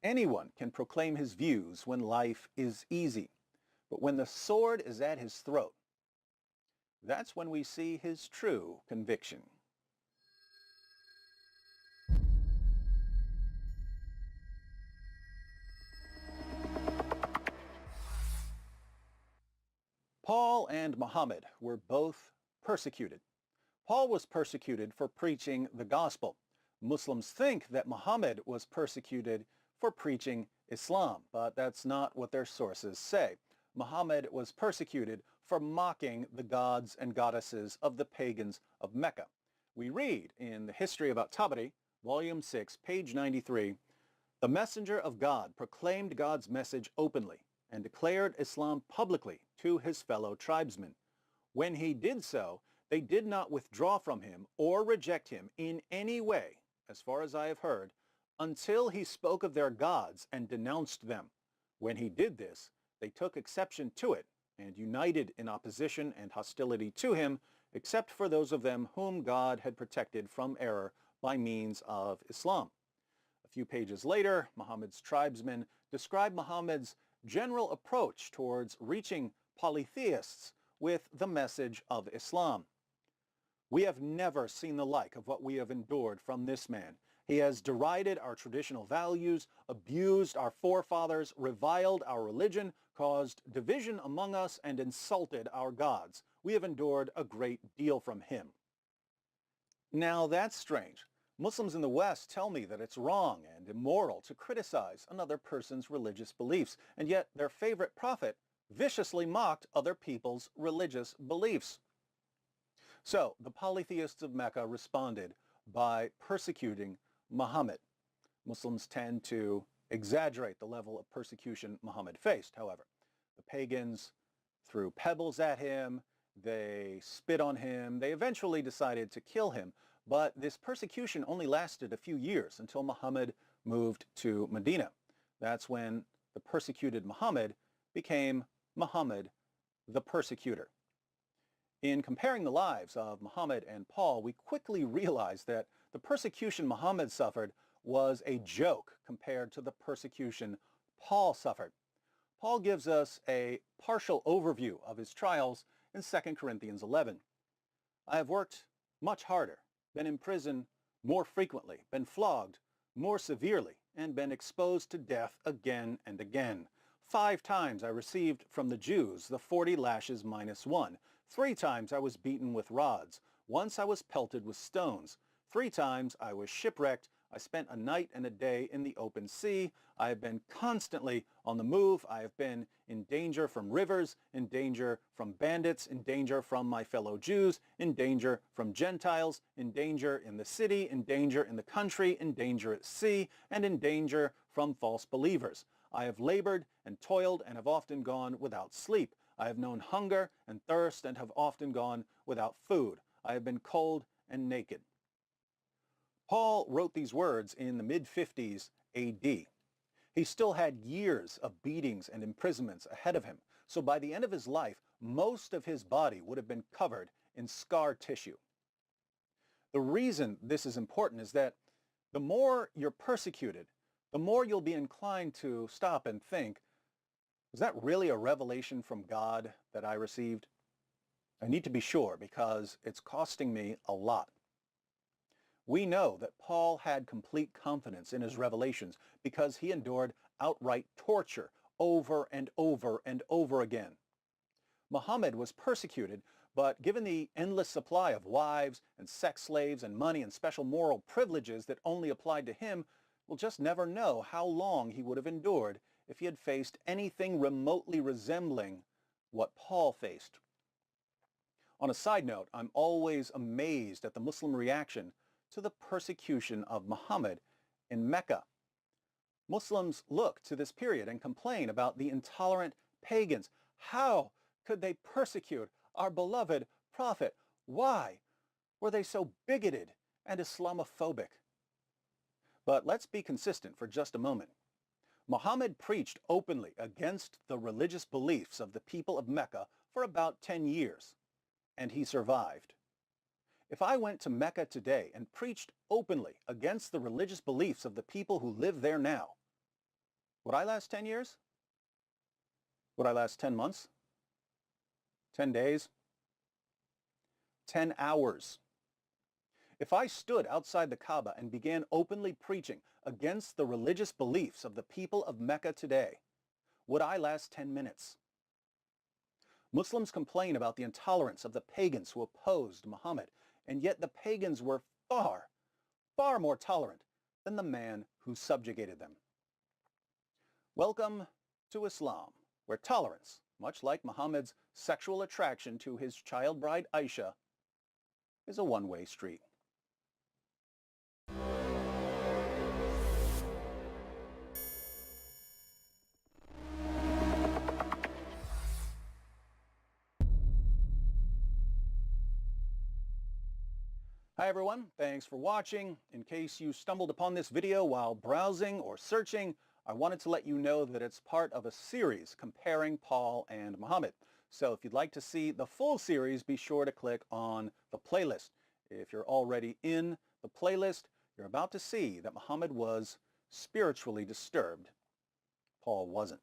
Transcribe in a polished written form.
Anyone can proclaim his views when life is easy, but when the sword is at his throat, that's when we see his true conviction. Paul and Muhammad were both persecuted. Paul was persecuted for preaching the gospel. Muslims think that Muhammad was persecuted for preaching Islam, but that's not what their sources say. Muhammad was persecuted for mocking the gods and goddesses of the pagans of Mecca. We read in the History of At-Tabari, Volume 6, page 93, "The messenger of God proclaimed God's message openly and declared Islam publicly to his fellow tribesmen. When he did so, they did not withdraw from him or reject him in any way, as far as I have heard, until he spoke of their gods and denounced them. When he did this, they took exception to it and united in opposition and hostility to him, except for those of them whom God had protected from error by means of Islam." A few pages later, Muhammad's tribesmen describe Muhammad's general approach towards reaching polytheists with the message of Islam. "We have never seen the like of what we have endured from this man. He has derided our traditional values, abused our forefathers, reviled our religion, caused division among us, and insulted our gods. We have endured a great deal from him." Now that's strange. Muslims in the West tell me that it's wrong and immoral to criticize another person's religious beliefs, and yet their favorite prophet viciously mocked other people's religious beliefs. So the polytheists of Mecca responded by persecuting Muhammad. Muslims tend to exaggerate the level of persecution Muhammad faced, however. The pagans threw pebbles at him, they spit on him, they eventually decided to kill him, but this persecution only lasted a few years until Muhammad moved to Medina. That's when the persecuted Muhammad became Muhammad the persecutor. In comparing the lives of Muhammad and Paul, we quickly realize that the persecution Muhammad suffered was a joke compared to the persecution Paul suffered. Paul gives us a partial overview of his trials in 2 Corinthians 11. "I have worked much harder, been in prison more frequently, been flogged more severely, and been exposed to death again and again. 5 times I received from the Jews the 40 lashes minus 1. 3 times I was beaten with rods. Once I was pelted with stones. 3 times I was shipwrecked. I spent a night and a day in the open sea. I have been constantly on the move. I have been in danger from rivers, in danger from bandits, in danger from my fellow Jews, in danger from Gentiles, in danger in the city, in danger in the country, in danger at sea, and in danger from false believers. I have labored and toiled and have often gone without sleep. I have known hunger and thirst and have often gone without food. I have been cold and naked." Paul wrote these words in the mid-50s AD. He still had years of beatings and imprisonments ahead of him, so by the end of his life, most of his body would have been covered in scar tissue. The reason this is important is that the more you're persecuted, the more you'll be inclined to stop and think, was that really a revelation from God that I received? I need to be sure because it's costing me a lot. We know that Paul had complete confidence in his revelations because he endured outright torture over and over and over again. Muhammad was persecuted, but given the endless supply of wives and sex slaves and money and special moral privileges that only applied to him, we'll just never know how long he would have endured if he had faced anything remotely resembling what Paul faced. On a side note, I'm always amazed at the Muslim reaction to the persecution of Muhammad in Mecca. Muslims look to this period and complain about the intolerant pagans. How could they persecute our beloved prophet? Why were they so bigoted and Islamophobic? But let's be consistent for just a moment. Muhammad preached openly against the religious beliefs of the people of Mecca for about 10 years, and he survived. If I went to Mecca today and preached openly against the religious beliefs of the people who live there now, Would I last 10 years? Would I last 10 months? 10 days? 10 hours? If I stood outside the Kaaba and began openly preaching against the religious beliefs of the people of Mecca today, would I last 10 minutes? Muslims complain about the intolerance of the pagans who opposed Muhammad, and yet the pagans were far, far more tolerant than the man who subjugated them. Welcome to Islam, where tolerance, much like Muhammad's sexual attraction to his child bride Aisha, is a one-way street. Hi everyone, thanks for watching. In case you stumbled upon this video while browsing or searching, I wanted to let you know that it's part of a series comparing Paul and Muhammad. So if you'd like to see the full series, be sure to click on the playlist. If you're already in the playlist, you're about to see that Muhammad was spiritually disturbed. Paul wasn't.